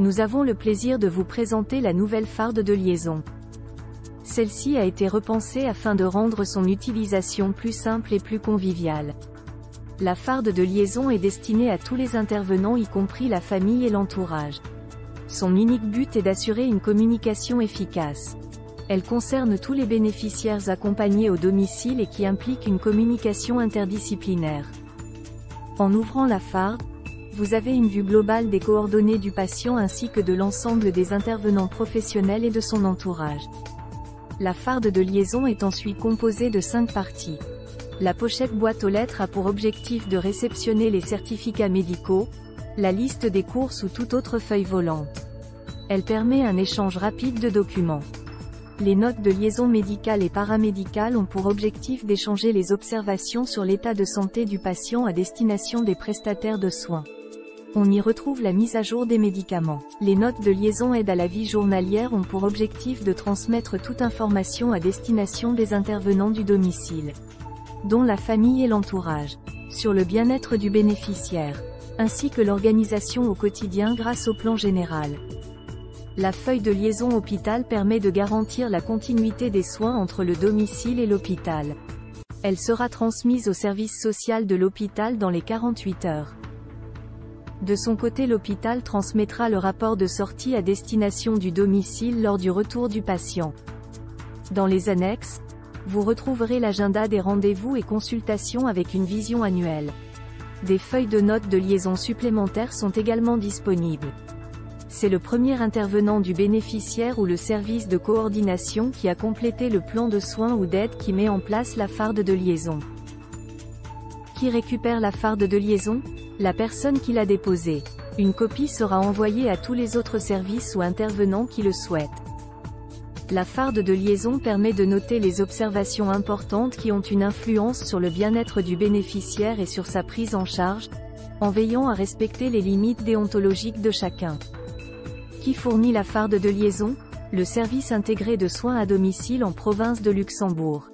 Nous avons le plaisir de vous présenter la nouvelle farde de liaison. Celle-ci a été repensée afin de rendre son utilisation plus simple et plus conviviale. La farde de liaison est destinée à tous les intervenants, y compris la famille et l'entourage. Son unique but est d'assurer une communication efficace. Elle concerne tous les bénéficiaires accompagnés au domicile et qui implique une communication interdisciplinaire. En ouvrant la farde, vous avez une vue globale des coordonnées du patient ainsi que de l'ensemble des intervenants professionnels et de son entourage. La farde de liaison est ensuite composée de 5 parties. La pochette boîte aux lettres a pour objectif de réceptionner les certificats médicaux, la liste des courses ou toute autre feuille volante. Elle permet un échange rapide de documents. Les notes de liaison médicale et paramédicale ont pour objectif d'échanger les observations sur l'état de santé du patient à destination des prestataires de soins. On y retrouve la mise à jour des médicaments. Les notes de liaison aide à la vie journalière ont pour objectif de transmettre toute information à destination des intervenants du domicile, dont la famille et l'entourage, sur le bien-être du bénéficiaire, ainsi que l'organisation au quotidien grâce au plan général. La feuille de liaison hôpital permet de garantir la continuité des soins entre le domicile et l'hôpital. Elle sera transmise au service social de l'hôpital dans les 48 heures. De son côté, l'hôpital transmettra le rapport de sortie à destination du domicile lors du retour du patient. Dans les annexes, vous retrouverez l'agenda des rendez-vous et consultations avec une vision annuelle. Des feuilles de notes de liaison supplémentaires sont également disponibles. C'est le premier intervenant du bénéficiaire ou le service de coordination qui a complété le plan de soins ou d'aide qui met en place la farde de liaison. Qui récupère la farde de liaison? La personne qui l'a déposée. Une copie sera envoyée à tous les autres services ou intervenants qui le souhaitent. La farde de liaison permet de noter les observations importantes qui ont une influence sur le bien-être du bénéficiaire et sur sa prise en charge, en veillant à respecter les limites déontologiques de chacun. Qui fournit la farde de liaison? Le service intégré de soins à domicile en province de Luxembourg.